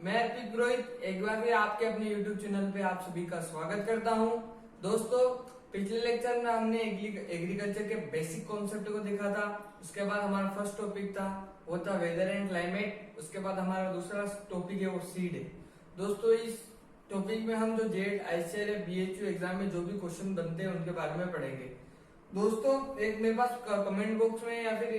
मैं अर्पित पुरोहित एक बार फिर आपके अपने YouTube चैनल पे आप सभी का स्वागत करता हूं। दोस्तों, पिछले लेक्चर में हमने एग्रीकल्चर के बेसिक कॉन्सेप्ट को देखा था। उसके बाद हमारा फर्स्ट टॉपिक था वो था वेदर एंड क्लाइमेट। उसके बाद हमारा दूसरा टॉपिक है वो सीड है। दोस्तों, इस टॉपिक में हम जो जेड आईसीएल या बीएचयू एग्जाम में जो भी क्वेश्चन बनते हैं उनके बारे में पढ़ेंगे। दोस्तों, एक मेरे पास कमेंट बॉक्स में या फिर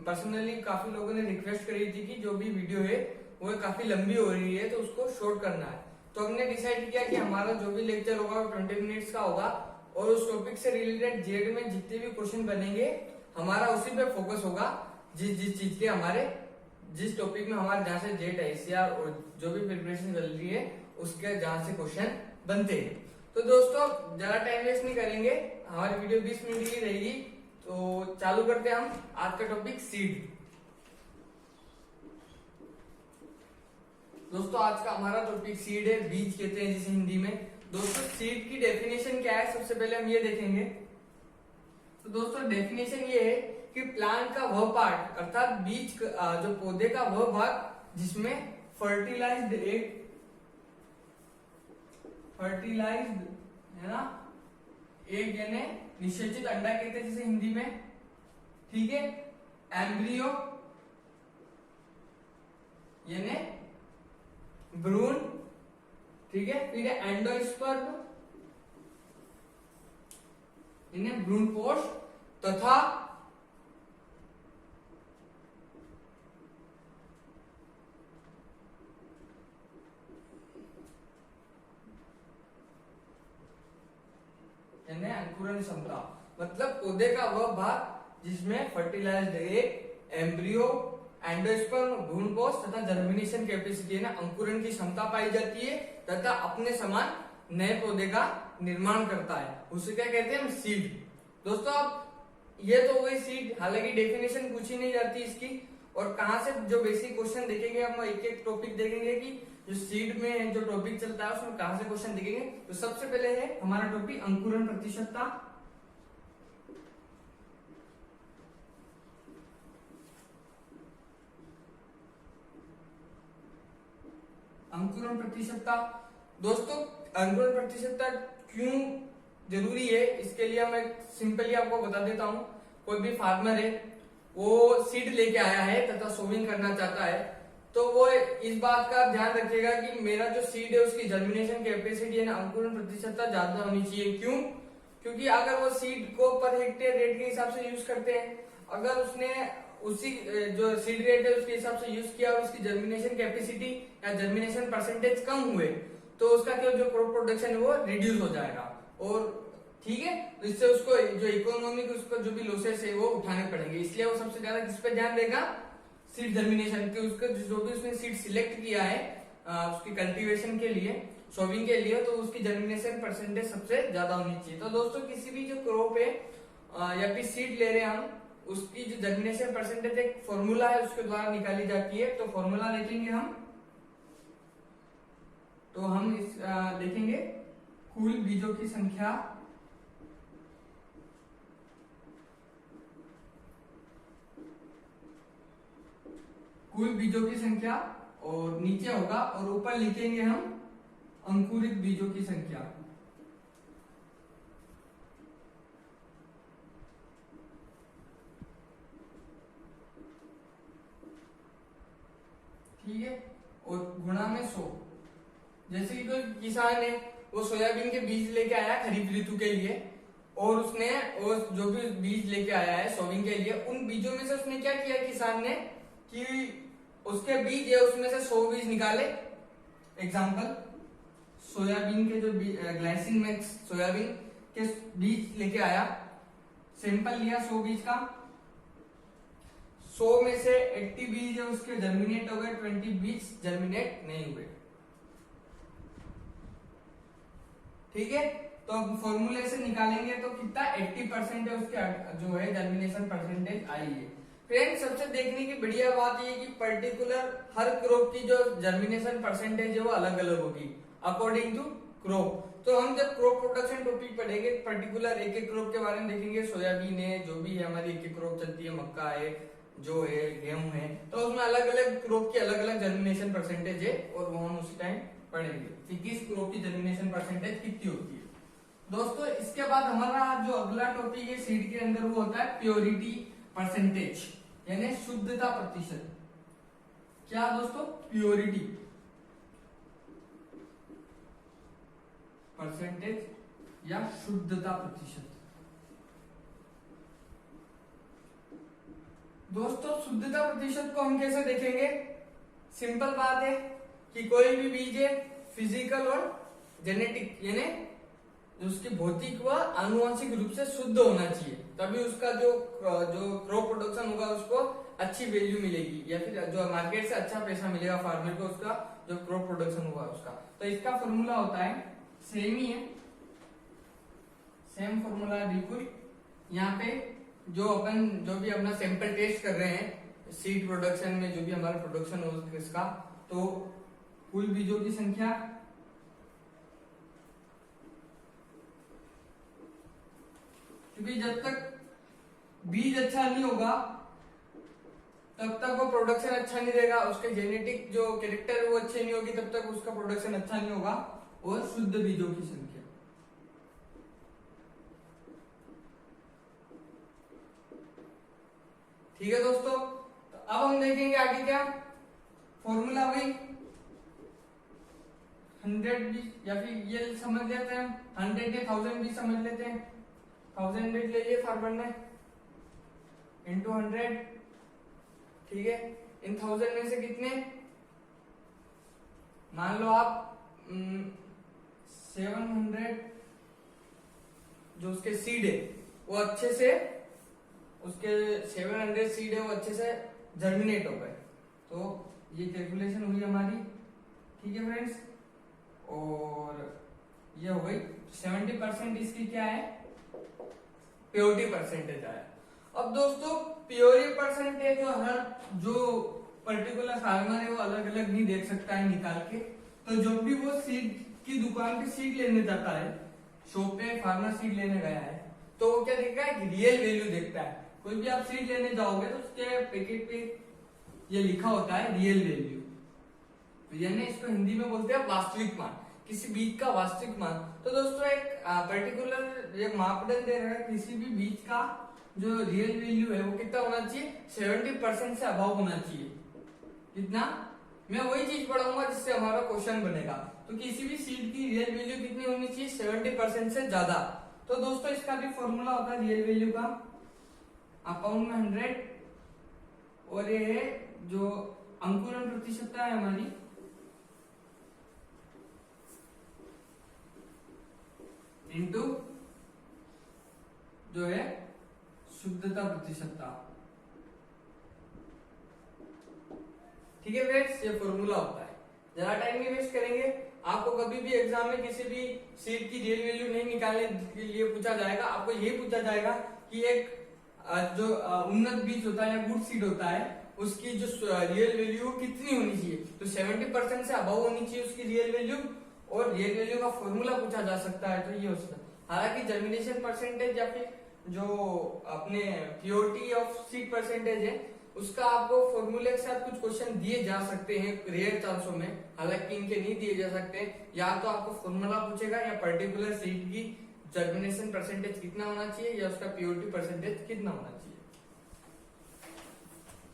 पर्सनली काफी लोगों ने रिक्वेस्ट करी थी कि जो भी वीडियो है वो काफी लंबी हो रही है तो उसको शॉर्ट करना है। तो हमने डिसाइड किया कि हमारा जो भी लेक्चर होगा वो 20 मिनट्स का होगा और उस टॉपिक से रिलेटेड जेड में जितने भी क्वेश्चन बनेंगे हमारा उसी पे फोकस होगा। जिस चीज के हमारे जिस टॉपिक में हमारे जहाँ से जेड आईसीआर और जो भी प्रिपरेशन चल रही है उसके जहाँ से क्वेश्चन बनते हैं। तो दोस्तों, ज्यादा टाइम वेस्ट नहीं करेंगे, हमारी वीडियो 20 मिनट की रहेगी। तो चालू करते हैं हम आज का टॉपिक सीड। दोस्तों, आज का हमारा टॉपिक सीड है, बीज कहते हैं जिसे हिंदी में। दोस्तों, सीड की डेफिनेशन क्या है सबसे पहले हम ये देखेंगे। तो दोस्तों, डेफिनेशन ये है कि प्लांट का वह पार्ट अर्थात बीज जो पौधे का वह भाग जिसमें फर्टिलाइज्ड है ना, एक यानी निषेचित अंडा कहते हैं जिसे हिंदी में, ठीक है, एम्ब्रियो यानी भ्रूण, ठीक है, फिर एंडोस्पर्म यानी भ्रूणपोष तथा यानी अंकुरण क्षमता। मतलब पौधे का वह भाग जिसमें फर्टिलाइज्ड एग, एम्ब्रियो, एंडोस्पर्म, भ्रूणपोष तथा जर्मिनेशन कैपेसिटी ना अंकुरण की क्षमता पाई जाती है तथा अपने समान नए पौधे का निर्माण करता है, उसे क्या कहते हैं हम सीड। दोस्तों, अब ये तो वही सीड, हालांकि डेफिनेशन पूछी नहीं जाती इसकी। और कहां से जो बेसिक क्वेश्चन देखेंगे हम एक एक टॉपिक देखेंगे कि जो सीड में जो टॉपिक चलता है उसमें कहां से क्वेश्चन देखेंगे। तो सबसे पहले है हमारा टॉपिक अंकुरण प्रतिशतता। अंकुरण प्रतिशतता। दोस्तों, अंकुरण प्रतिशतता क्यों जरूरी है इसके लिए मैं सिंपली आपको बता देता हूं। कोई भी फार्मर है, वो सीड लेके आया है तथा सोविंग करना चाहता है, तो वो इस बात का ध्यान रखेगा कि मेरा जो सीड है उसकी जर्मिनेशन कैपेसिटी है ना, अंकुरण प्रतिशतता ज्यादा होनी चाहिए। क्यों? क्योंकि अगर वो सीड को पर हेक्टेयर रेट के हिसाब से यूज करते हैं, अगर उसने उसी जो सीड रेट है उसके हिसाब से यूज किया और उसकी जर्मिनेशन कैपेसिटी या जर्मिनेशन परसेंटेज कम हुए तो उसका क्या जो क्रॉप प्रोडक्शन है वो रिड्यूस हो जाएगा। और ठीक है, तो इससे उसको जो इकोनॉमिक उसको जो भी लॉसेस है वो उठाने पड़ेंगे। इसलिए वो सबसे ज्यादा किस पे ध्यान देगा? सीड जर्मिनेशन के। उसका जो भी उसने सीड सिलेक्ट किया है उसकी कल्टीवेशन के लिए, सोविंग के लिए, तो उसकी जर्मिनेशन परसेंटेज सबसे ज्यादा होनी चाहिए। तो दोस्तों, किसी भी जो क्रॉप है या फिर सीड ले रहे हैं हम, उसकी जो जर्मिनेशन परसेंटेज एक फॉर्मूला है उसके द्वारा निकाली जाती है। तो फॉर्मूला देखेंगे हम, तो हम इस देखेंगे कुल बीजों की संख्या और नीचे होगा और ऊपर लिखेंगे हम अंकुरित बीजों की संख्या। ठीक है, और गुणा में 100। जैसे कि कोई किसान है वो सोयाबीन के बीज लेके आया खरीफ ऋतु के लिए और उसने जो भी बीज लेके आया है सोविंग के लिए, उन बीजों में से उसने क्या किया किसान ने कि उसके बीज है उसमें से 100 बीज निकाले। एग्जांपल, सोयाबीन के जो ग्लाइसिन मैक्स सोयाबीन के बीज लेके आया, सैंपल लिया 100 बीज का, 100 में से 80 बीज है उसके जर्मिनेट हो गए, 20 बीज जर्मिनेट नहीं हुए। ठीक है, तो अब फॉर्मूले से निकालेंगे तो कितना 80% है उसके जो है जर्मिनेशन परसेंटेज आई है। फ्रेंड्स, सबसे देखने की बढ़िया बात ये कि पर्टिकुलर हर क्रॉप की जो जर्मिनेशन परसेंटेज है वो अलग अलग होगी अकॉर्डिंग टू क्रॉप। तो हम जब क्रॉप प्रोडक्शन टॉपिक पढ़ेंगे पर्टिकुलर एक एक क्रॉप के बारे में देखेंगे, सोयाबीन है, जो भी है हमारी एक एक क्रॉप चलती है, मक्का है, जो है गेहूं है, तो उसमें अलग अलग क्रॉप की अलग अलग जर्मिनेशन परसेंटेज है और वो हम उसी टाइम पढ़ेंगे कि किस क्रॉप की जर्मिनेशन परसेंटेज कितनी होती है। दोस्तों इसके बाद हमारा जो अगला टॉपिक है सीड के अंदर वो होता है प्योरिटी परसेंटेज, यानी शुद्धता प्रतिशत। क्या दोस्तों? प्योरिटी परसेंटेज या शुद्धता प्रतिशत। दोस्तों शुद्धता प्रतिशत को हम कैसे देखेंगे? सिंपल बात है कि कोई भी बीज है फिजिकल और जेनेटिक यानी उसकी भौतिक व आनुवंशिक रूप से शुद्ध होना चाहिए, तभी उसका जो क्रॉप प्रोडक्शन होगा उसको अच्छी वैल्यू मिलेगी, या फिर जो मार्केट से अच्छा पैसा मिलेगा फार्मर को, उसका जो क्रॉप प्रोडक्शन होगा उसका। तो इसका फॉर्मूला होता है सेम ही है, सेम फॉर्मूला है बिल्कुल। यहाँ पे जो भी अपना सैंपल टेस्ट कर रहे हैं सीड प्रोडक्शन में, जो भी हमारा प्रोडक्शन हो इसका, तो कुल बीजों की संख्या क्योंकि जब तक बीज अच्छा नहीं होगा तब तक वो प्रोडक्शन अच्छा नहीं देगा, उसके जेनेटिक जो कैरेक्टर है वो अच्छे नहीं होगी, तब तक उसका प्रोडक्शन अच्छा नहीं होगा। और शुद्ध बीजों की संख्या, ठीक है दोस्तों। तो अब हम देखेंगे आगे क्या फॉर्मूला, वही 100 बीज, या फिर ये समझ लेते हैं 100 या 1000 बीज समझ लेते हैं। 1000 बीज ले लिए फार्मर ने इंटू 100, ठीक है। इन 1000 में से कितने, मान लो आप 700 जो उसके सीड है वो अच्छे से, उसके 700 सीड है वो अच्छे से जर्मिनेट हो गए, तो ये कैलकुलेशन हुई हमारी, ठीक है फ्रेंड्स। और ये हो गई 70% इसकी क्या है, प्योरिटी परसेंटेज आया। अब दोस्तों प्योरिटी परसेंटेज जो पर्टिकुलर फार्मर है वो अलग अलग नहीं देख सकता है निकाल के, तो जब भी वो सीड की दुकान पे सीड लेने जाता है, शॉप पे फार्मर सीड लेने गया है, तो वो क्या देखता है, रियल वैल्यू देखता है। कोई भी आप सीड लेने जाओगे तो उसके पैकेट पे ये लिखा होता है रियल वैल्यू, यानी इसको हिंदी में बोलते हैं वास्तविक मान, किसी बीज का वास्तविक मान। तो दोस्तों एक पर्टिकुलर एक मापदंड दे रहा है, किसी भी बीज का जो रियल वैल्यू है वो कितना होना चाहिए, 70% से अभाव होना चाहिए। कितना, मैं वही चीज पढ़ाऊंगा जिससे हमारा क्वेश्चन बनेगा। तो किसी भी सीड की रियल वैल्यू कितनी होनी चाहिए, 70% से ज्यादा। तो दोस्तों इसका भी फॉर्मूला होता है रियल वैल्यू का, अपाउंड में 100, और ये है जो अंकुरण प्रतिशतता है हमारी, इनटू जो है शुद्धता प्रतिशतता, ठीक है फ्रेंड्स। ये फॉर्मूला होता है, ज्यादा टाइम नहीं वेस्ट करेंगे। आपको कभी भी एग्जाम में किसी भी सीड की रियल वैल्यू नहीं निकालने के लिए पूछा जाएगा, आपको ये पूछा जाएगा कि एक जो उन्नत बीज होता है या गुड सीड होता है उसकी जो रियल वैल्यू कितनी होनी चाहिए, तो 70% से अबव होनी चाहिए उसकी रियल वैल्यू, और रियल वैल्यू का फॉर्मूला पूछा जा सकता है, तो ये हो सकता है। हालांकि जर्मिनेशन परसेंटेज या फिर जो अपने प्योरिटी ऑफ सीड परसेंटेज है उसका आपको फॉर्मूले के साथ कुछ क्वेश्चन दिए जा सकते हैं रेयर चांसों में, हालांकि इनके नहीं दिए जा सकते। या तो आपको फॉर्मूला पूछेगा या पर्टिकुलर सीड की जर्मिनेशन परसेंटेज कितना होना चाहिए या उसका प्योरिटी परसेंटेज कितना होना चाहिए।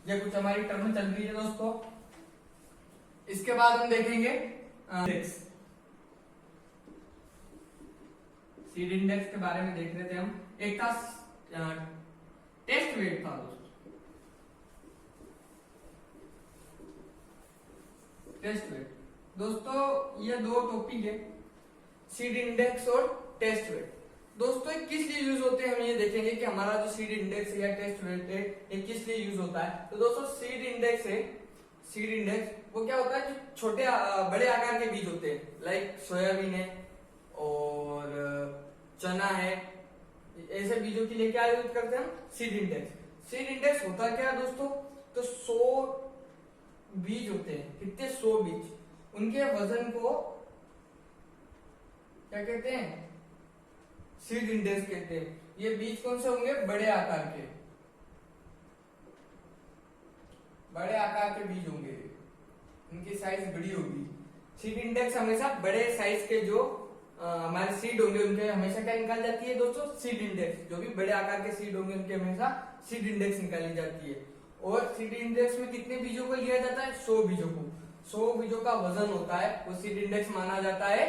ये कुछ हमारी टर्म चल रही है दोस्तों। इसके बाद हम देखेंगे सीड इंडेक्स के बारे में देख रहे थे हम। एक था टेस्ट वेट था दोस्तों, टेस्ट वेट। दोस्तों ये दो टॉपिक है, सीड इंडेक्स और टेस्ट वेट। दोस्तों ये किस लिए यूज होते हैं हम ये देखेंगे कि हमारा जो सीड इंडेक्स है या टेस्ट वेट है ये किस लिए यूज होता है। तो दोस्तों सीड इंडेक्स है, सीड इंडेक्स वो क्या होता है, जो छोटे बड़े आकार के बीज होते हैं, लाइक सोयाबीन है और चना है, ऐसे बीजों के लिए क्या यूज करते हैं हम, सीड इंडेक्स। सीड इंडेक्स होता क्या है दोस्तों, तो 100 बीज होते हैं, कितने 100 बीज, उनके वजन को क्या कहते हैं, सीड इंडेक्स कहते हैं। ये बीज कौन से होंगे, बड़े आकार के, बड़े आकार के बीज होंगे, इनकी साइज बड़ी होगी। सीड इंडेक्स हमेशा बड़े साइज के जो हमारे सीड होंगे उनके हमेशा क्या निकाल जाती है दोस्तों, सीड इंडेक्स। जो भी बड़े आकार के सीड होंगे उनके हमेशा सीड इंडेक्स निकाली जाती है। और सीड इंडेक्स में कितने बीजों को लिया जाता है, 100 बीजों को। 100 बीजों का वजन होता है वो सीड इंडेक्स माना जाता है।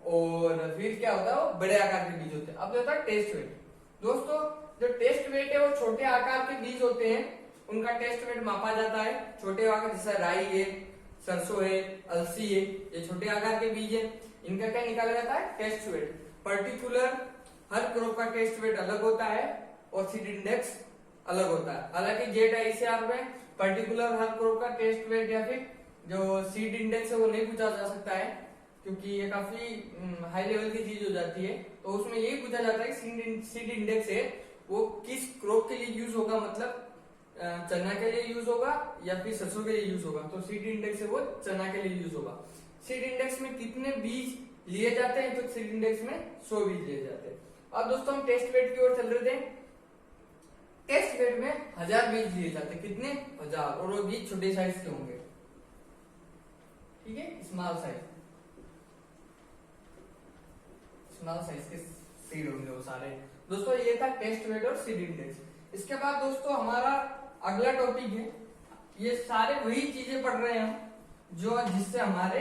और फिर क्या होता है, वो बड़े आकार के बीज होते हैं। अब होता है टेस्ट वेट। दोस्तों जो टेस्ट वेट है वो छोटे आकार के बीज होते हैं, उनका टेस्ट वेट मापा जाता है। छोटे आकार जैसे राई है, सरसों है, अलसी है, ये छोटे आकार के बीज है, इनका क्या निकाला जाता है, टेस्ट वेट। पर्टिकुलर हर क्रॉप का टेस्ट वेट अलग होता है और सीड इंडेक्स अलग होता है। हालांकि जेड आईसीआर में पर्टिकुलर हर क्रॉप का टेस्ट वेट या फिर जो सीड इंडेक्स है वो नहीं पूछा जा सकता है, क्योंकि ये काफी हाई लेवल की चीज हो जाती है। तो उसमें यही पूछा जाता है कि सीड इंडेक्स है वो किस क्रॉप के लिए यूज होगा, मतलब चना के लिए यूज होगा या फिर सरसों के लिए यूज होगा। तो सीड इंडेक्स है वो चना के लिए यूज होगा। सीड इंडेक्स में कितने बीज लिए जाते हैं, तो सीड इंडेक्स में 100 बीज लिए जाते हैं। अब दोस्तों हम टेस्ट वेट की ओर चल रहे थे। टेस्ट वेट में 1000 बीज लिए जाते हैं। कितने, 1000। और वो बीज छोटे साइज के होंगे, ठीक है, स्मॉल साइज के सीड होंगे वो सारे। दोस्तों ये था टेस्ट वेट और सीड इंडेक्स। इसके बाद दोस्तों हमारा अगला टॉपिक है, ये सारे वही चीजें पढ़ रहे हैं हम जो जिससे हमारे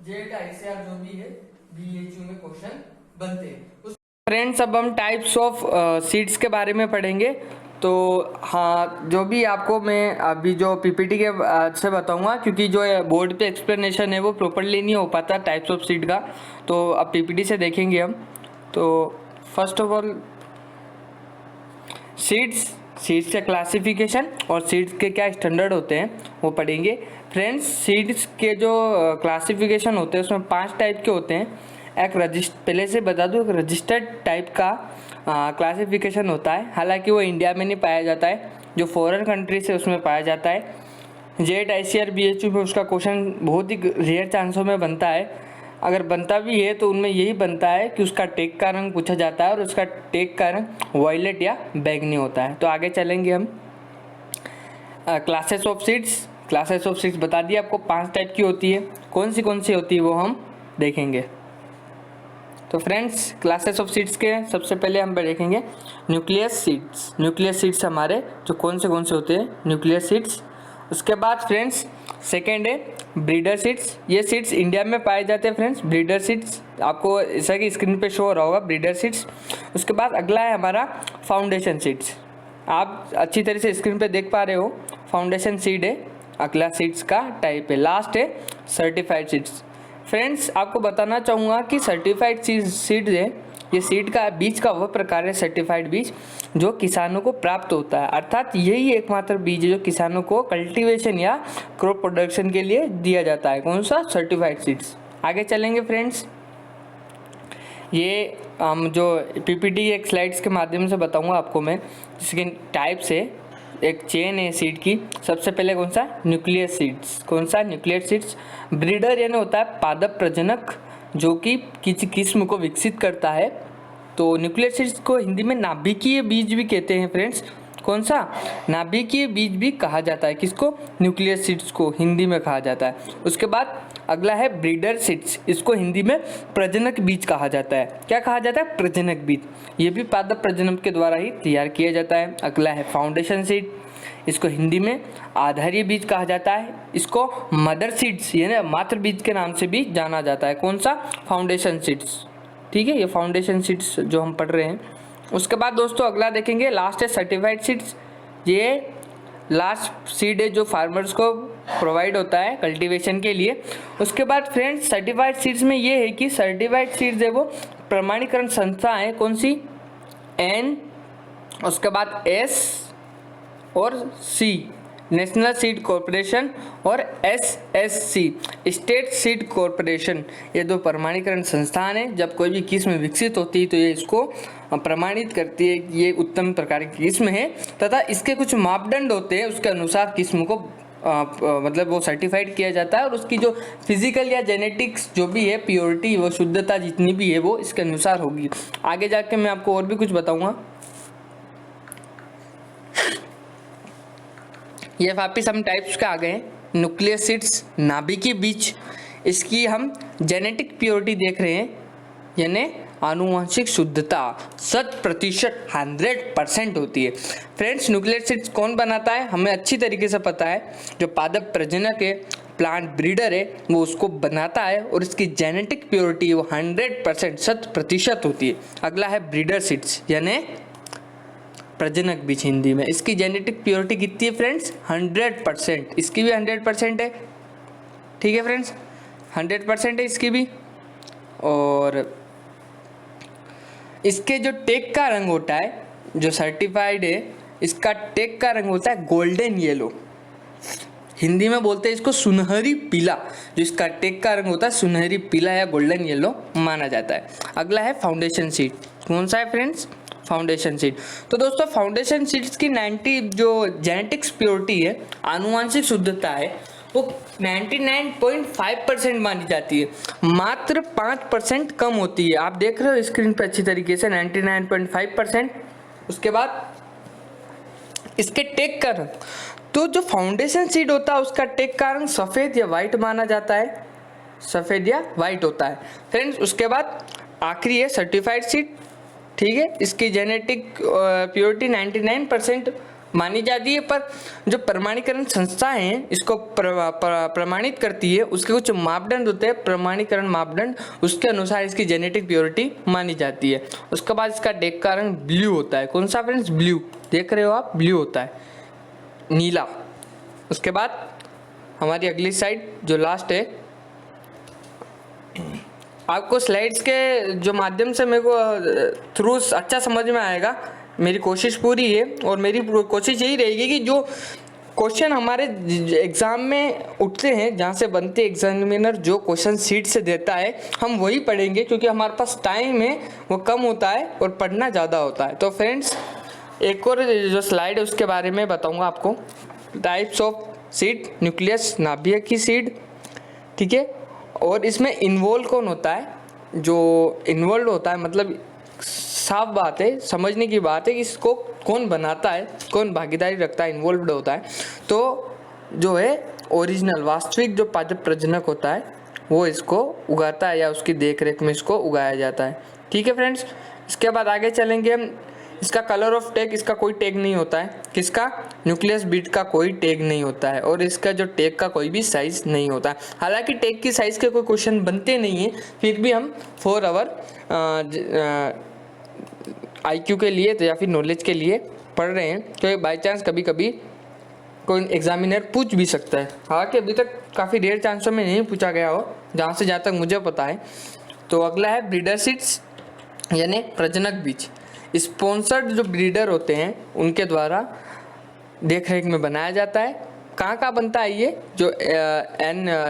जेट आईसीआर जो भी है बीएचयू में क्वेश्चन बनते हैं। फ्रेंड्स अब हम टाइप्स ऑफ सीड्स के बारे में पढ़ेंगे। तो हाँ, जो भी आपको मैं अभी जो पीपीटी के से बताऊंगा, क्योंकि जो बोर्ड पे एक्सप्लेनेशन है वो प्रॉपरली नहीं हो पाता टाइप्स ऑफ सीड का, तो अब पीपीटी से देखेंगे हम। तो फर्स्ट ऑफ ऑल सीड्स के क्लासिफिकेशन और सीड्स के क्या स्टैंडर्ड होते हैं वो पढ़ेंगे। फ्रेंड्स सीड्स के जो क्लासिफिकेशन होते हैं उसमें 5 टाइप के होते हैं। पहले से बता दूं, एक रजिस्टर्ड टाइप का क्लासिफिकेशन होता है, हालांकि वो इंडिया में नहीं पाया जाता है, जो फॉरेन कंट्री से उसमें पाया जाता है। जेट आईसीआर बीएचयू में उसका क्वेश्चन बहुत ही रेयर चांसों में बनता है, अगर बनता भी है तो उनमें यही बनता है कि उसका टैग का रंग पूछा जाता है और उसका टैग का रंग वायलेट या बैंगनी होता है। तो आगे चलेंगे हम। क्लासेस ऑफ सीड्स बता दिया आपको, 5 टाइप की होती है। कौन सी होती है वो हम देखेंगे। तो फ्रेंड्स क्लासेस ऑफ सीड्स के सबसे पहले हम देखेंगे न्यूक्लियस सीड्स हमारे जो कौन से होते हैं, न्यूक्लियस सीड्स। उसके बाद फ्रेंड्स सेकेंड है ब्रीडर सीड्स। ये सीड्स इंडिया में पाए जाते हैं फ्रेंड्स, ब्रीडर सीड्स आपको ऐसा कि स्क्रीन पे शो हो रहा होगा, ब्रीडर सीड्स। उसके बाद अगला है हमारा फाउंडेशन सीड्स, आप अच्छी तरह से स्क्रीन पे देख पा रहे हो, फाउंडेशन सीड है अगला सीड्स का टाइप है। लास्ट है सर्टिफाइड सीड्स। फ्रेंड्स आपको बताना चाहूँगा कि सर्टिफाइड सीड है, ये सीड का बीज का वह प्रकार है सर्टिफाइड बीज जो किसानों को प्राप्त होता है, अर्थात यही एकमात्र बीज है जो किसानों को कल्टीवेशन या क्रॉप प्रोडक्शन के लिए दिया जाता है। कौन सा, सर्टिफाइड सीड्स। आगे चलेंगे फ्रेंड्स, ये जो पीपीटी एक स्लाइड्स के माध्यम से बताऊंगा आपको मैं, जिसके टाइप्स है, एक चेन है सीड की। सबसे पहले कौन सा, न्यूक्लियस सीड्स। कौन सा, न्यूक्लियस सीड्स। ब्रीडर यानी होता है पादप प्रजनक जो कि किसी किस्म को विकसित करता है। तो न्यूक्लियस सीड्स को हिंदी में नाभिकीय बीज भी कहते हैं फ्रेंड्स। कौन सा, नाभिकीय बीज भी कहा जाता है किसको, न्यूक्लियस सीड्स को हिंदी में कहा जाता है। उसके बाद अगला है ब्रीडर सीड्स, इसको हिंदी में प्रजनक बीज कहा जाता है। क्या कहा जाता है, प्रजनक बीज। ये भी पादप प्रजनन के द्वारा ही तैयार किया जाता है। अगला है फाउंडेशन सीड, इसको हिंदी में आधारीय बीज कहा जाता है। इसको मदर सीड्स यानी मातृ बीज के नाम से भी जाना जाता है। कौन सा, फाउंडेशन सीड्स। ठीक है, ये फाउंडेशन सीड्स जो हम पढ़ रहे हैं। उसके बाद दोस्तों अगला देखेंगे, लास्ट है सर्टिफाइड सीड्स। ये लास्ट सीड है जो फार्मर्स को प्रोवाइड होता है कल्टीवेशन के लिए। उसके बाद फ्रेंड्स सर्टिफाइड सीड्स में ये है कि सर्टिफाइड सीड्स है वो प्रमाणीकरण संस्था है। कौन सी, एन, उसके बाद एस और सी, नेशनल सीड कॉरपोरेशन, और एसएससी, स्टेट सीड कॉरपोरेशन। ये 2 प्रमाणीकरण संस्थान है। जब कोई भी किस्म विकसित होती है तो ये इसको प्रमाणित करती है कि ये उत्तम प्रकार की किस्म है, तथा इसके कुछ मापदंड होते हैं, उसके अनुसार किस्म को मतलब वो सर्टिफाइड किया जाता है। और उसकी जो फिजिकल या जेनेटिक्स जो भी है, प्योरिटी, वो शुद्धता जितनी भी है वो इसके अनुसार होगी। आगे जाके मैं आपको और भी कुछ बताऊँगा। ये वापिस हम टाइप्स के आ गए हैं। न्यूक्लियोसिड्स नाभिकीय बीज, इसकी हम जेनेटिक प्योरिटी देख रहे हैं, यानी आनुवंशिक शुद्धता 100% 100% होती है। फ्रेंड्स, न्यूक्लियोसिड्स कौन बनाता है हमें अच्छी तरीके से पता है, जो पादप प्रजनक है, प्लांट ब्रीडर है, वो उसको बनाता है और इसकी जेनेटिक प्योरिटी वो 100% 100% होती है। अगला है ब्रीडर सीड्स, यानी प्रजनक बीज हिंदी में। इसकी जेनेटिक प्योरिटी कितनी है फ्रेंड्स? 100%। इसकी भी 100% है, ठीक है फ्रेंड्स, 100% है इसकी भी। और इसके जो टेक का रंग होता है, जो सर्टिफाइड है, इसका टेक का रंग होता है गोल्डन येलो, हिंदी में बोलते हैं इसको सुनहरी पीला। जो इसका टेक का रंग होता है सुनहरी पीला या गोल्डन येलो माना जाता है। अगला है फाउंडेशन सीड। कौन सा है फ्रेंड्स? Foundation seed. तो दोस्तों, फाउंडेशन सीड्स की 90 जो जेनेटिक्स प्योरिटी है, आनुवंशिक शुद्धता है, वो 99.5% मानी जाती है, मात्र 5% कम होती है। आप देख रहे हो स्क्रीन पे अच्छी तरीके से 99.5%। उसके बाद इसके टेक का रंग, तो जो फाउंडेशन सीड होता है उसका टेक का रंग सफ़ेद या वाइट माना जाता है, सफ़ेद या वाइट होता है फ्रेंड्स। उसके बाद आखिरी है सर्टिफाइड सीड, ठीक है। इसकी जेनेटिक प्योरिटी 99% मानी जाती है, पर जो प्रमाणीकरण संस्थाएं हैं इसको प्रमाणित करती है, उसके कुछ मापदंड होते हैं, प्रमाणीकरण मापदंड, उसके अनुसार इसकी जेनेटिक प्योरिटी मानी जाती है। उसके बाद इसका टेक का रंग ब्लू होता है। कौन सा फ्रेंड्स? ब्लू, देख रहे हो आप, ब्लू होता है, नीला। उसके बाद हमारी अगली साइड जो लास्ट है, आपको स्लाइड्स के जो माध्यम से मेरे को थ्रू अच्छा समझ में आएगा, मेरी कोशिश पूरी है। और मेरी कोशिश यही रहेगी कि जो क्वेश्चन हमारे एग्ज़ाम में उठते हैं, जहाँ से बनते एग्जामिनर जो क्वेश्चन सीट से देता है, हम वही पढ़ेंगे, क्योंकि हमारे पास टाइम है वो कम होता है और पढ़ना ज़्यादा होता है। तो फ्रेंड्स, एक और जो स्लाइड है उसके बारे में बताऊँगा आपको। टाइप्स ऑफ सीड, न्यूक्लियस नाभिक की सीड, ठीक है। और इसमें इन्वॉल्व कौन होता है? जो इन्वॉल्व होता है, मतलब साफ बात है, समझने की बात है कि इसको कौन बनाता है, कौन भागीदारी रखता है, इन्वॉल्व होता है। तो जो है ओरिजिनल वास्तविक जो पादप प्रजनक होता है वो इसको उगाता है या उसकी देखरेख में इसको उगाया जाता है, ठीक है फ्रेंड्स। इसके बाद आगे चलेंगे हम। इसका कलर ऑफ टैग, इसका कोई टैग नहीं होता है। किसका? न्यूक्लियस बीट का कोई टैग नहीं होता है, और इसका जो टैग का कोई भी साइज नहीं होता है। हालांकि टैग की साइज के कोई क्वेश्चन बनते नहीं है, फिर भी हम 4 आवर IQ के लिए तो या फिर नॉलेज के लिए पढ़ रहे हैं, क्योंकि बाई चांस कभी कभी कोई एग्जामिनर पूछ भी सकता है। हालांकि अभी तक काफ़ी रेयर चांसों में नहीं पूछा गया हो, जहाँ तक मुझे पता है। तो अगला है ब्रीडर सीड्स, यानी प्रजनक बीज। स्पॉन्सर्ड जो ब्रीडर होते हैं उनके द्वारा देखरेख में बनाया जाता है। कहाँ कहाँ बनता है ये? जो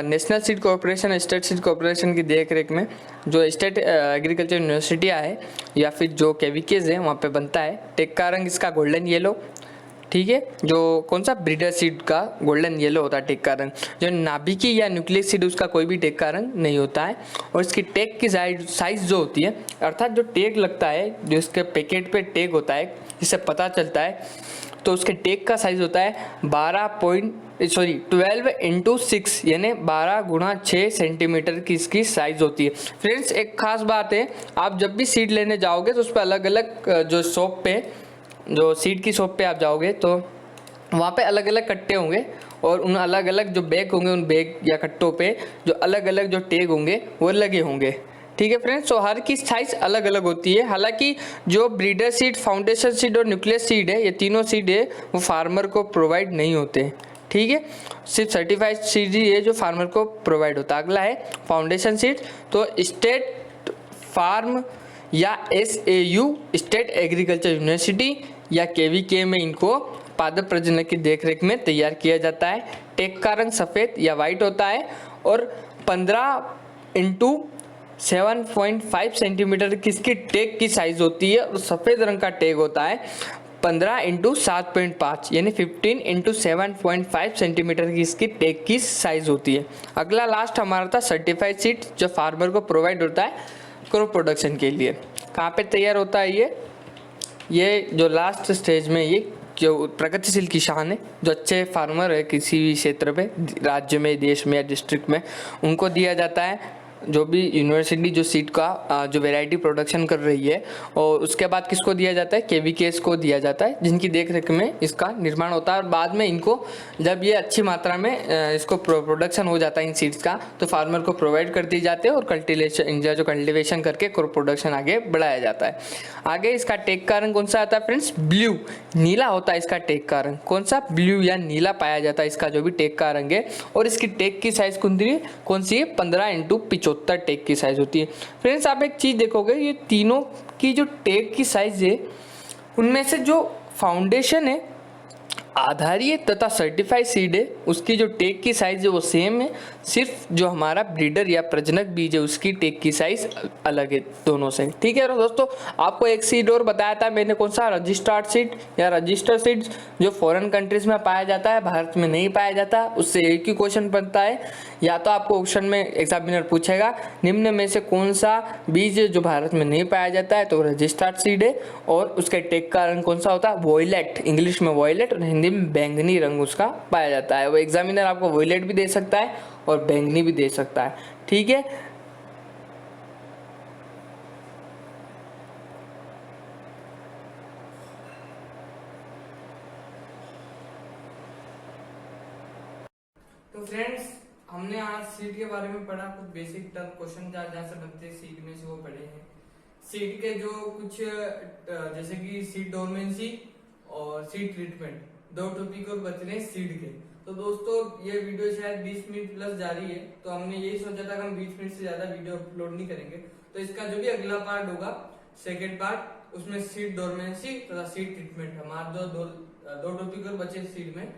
national seed corporation, state seed corporation की देखरेख में, जो स्टेट एग्रीकल्चर यूनिवर्सिटियाँ है या फिर जो केवीकेज है वहाँ पे बनता है। टेक का रंग इसका गोल्डन येलो, ठीक है। जो कौन सा? ब्रीडर सीड का गोल्डन येलो होता है टेक का रंग। जो नाभिकी या न्यूक्लियस सीड उसका कोई भी टेक का रंग नहीं होता है। और इसकी टेक की साइज जो होती है, अर्थात जो टेग लगता है, जो इसके पैकेट पे टेग होता है जिससे पता चलता है, तो उसके टेग का साइज होता है 12 इंटू 6, यानी 12x6 सेंटीमीटर की इसकी साइज होती है। फ्रेंड्स, एक खास बात है, आप जब भी सीड लेने जाओगे तो उस पर अलग अलग जो शॉप पे, जो सीड की शॉप पे आप जाओगे तो वहाँ पे अलग अलग कट्टे होंगे, और उन अलग अलग जो बैग होंगे, उन बैग या कट्टों पे जो अलग अलग जो टैग होंगे वो लगे होंगे, ठीक है फ्रेंड्स। तो हर की साइज अलग अलग होती है। हालांकि जो ब्रीडर सीड, फाउंडेशन सीड और न्यूक्लियस सीड है, ये तीनों सीड है वो फार्मर को प्रोवाइड नहीं होते, ठीक है। सिर्फ सर्टिफाइड सीड ही है जो फार्मर को प्रोवाइड होता है। अगला है फाउंडेशन सीड। तो स्टेट फार्म या SAU, स्टेट एग्रीकल्चर यूनिवर्सिटी या KVK में इनको पादप प्रजनक की देखरेख में तैयार किया जाता है। टेक का रंग सफ़ेद या वाइट होता है, और 15x7.5 सेंटीमीटर की इसकी टेक की साइज होती है, और सफ़ेद रंग का टेग होता है 15x7.5, यानी 15x7.5 सेंटीमीटर की इसकी टेक की साइज होती है। अगला लास्ट हमारा था सर्टिफाइड सीड, जो फार्मर को प्रोवाइड होता है क्रॉप प्रोडक्शन के लिए। कहाँ पे तैयार होता है ये जो लास्ट स्टेज में ये जो प्रगतिशील किसान है, जो अच्छे फार्मर है किसी भी क्षेत्र पे, राज्य में, देश में या डिस्ट्रिक्ट में, उनको दिया जाता है। जो भी यूनिवर्सिटी जो सीड का जो वैरायटी प्रोडक्शन कर रही है, और उसके बाद किसको दिया जाता है, केवीकेएस को दिया जाता है, जिनकी देख रेख में इसका निर्माण होता है। और बाद में इनको जब ये अच्छी मात्रा में इसको प्रोडक्शन हो जाता है इन सीड्स का, तो फार्मर को प्रोवाइड कर दी जाते हैं और कल्टिवेशन करके क्रॉप प्रोडक्शन आगे बढ़ाया जाता है। आगे इसका टेक का रंग कौन सा आता है फ्रेंड्स, ब्लू, नीला होता है इसका टेक का रंग। कौन सा, ब्लू या नीला पाया जाता है इसका जो भी टेक का रंग है। और इसकी टेक की साइज कौन सी है, 15x75 टेक की साइज होती है। फ्रेंड्स आप एक चीज देखोगे, ये तीनों की जो टेक की साइज है, उनमें से जो फाउंडेशन है, आधारीय तथा सर्टिफाइड सीड है, उसकी जो टेक की साइज है वो सेम है। सिर्फ जो हमारा ब्रीडर या प्रजनक बीज है उसकी टेक की साइज अलग है दोनों से। ठीक है दोस्तों, आपको एक सीड और बताया था मैंने, कौन सा, रजिस्टर्ड सीड या रजिस्टर्ड सीड, जो फॉरेन कंट्रीज में पाया जाता है, भारत में नहीं पाया जाता। उससे एक ही क्वेश्चन बनता है, या तो आपको ऑप्शन में एग्जामिनर पूछेगा निम्न में से कौन सा बीज जो भारत में नहीं पाया जाता है, तो रजिस्टर्ड सीड है। और उसके टेक का रंग कौन सा होता है, वॉयलेट, इंग्लिश में वॉयलेट और हिंदी में बैंगनी रंग उसका पाया जाता है। वो एग्जामिनर आपको वॉयलेट भी दे सकता है और बैंगनी भी दे सकता है। ठीक है, तो फ्रेंड्स हमने आज सीड के बारे में पढ़ा, कुछ बेसिक टर्म क्वेश्चन जहाँ से बनते हैं सीड में से वो पढ़े हैं। सीड के जो कुछ जैसे कि सीड डोरमेंसी और सीड ट्रीटमेंट, दो टॉपिक और बच रहे हैं सीड के। तो दोस्तों ये वीडियो शायद 20 मिनट प्लस जा रही है, तो हमने यही सोचा था कि हम 20 मिनट से ज्यादा वीडियो अपलोड नहीं करेंगे। तो इसका जो भी अगला पार्ट होगा, सेकेंड पार्ट, उसमें सीड डोरमेंसी तथा सीड ट्रीटमेंट, हमारे दो टॉपिक और बचे सीड में,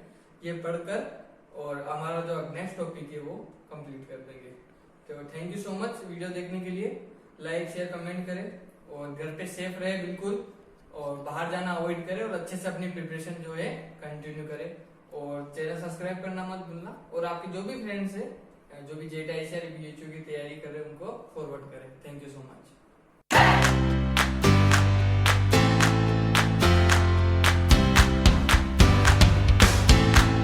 ये पढ़कर और हमारा जो नेक्स्ट टॉपिक है वो कंप्लीट कर देंगे। तो thank you so much video देखने के लिए। लाइक शेयर कमेंट करें और घर पे सेफ रहे बिल्कुल, और बाहर जाना अवॉइड करें, और अच्छे से अपनी प्रिपरेशन जो है कंटिन्यू करें, और चैनल सब्सक्राइब करना मत भूलना। और आपके जो भी फ्रेंड्स है, जो भी जेट आईसीआर बीएचयू की तैयारी कर रहे हैं, उनको फॉरवर्ड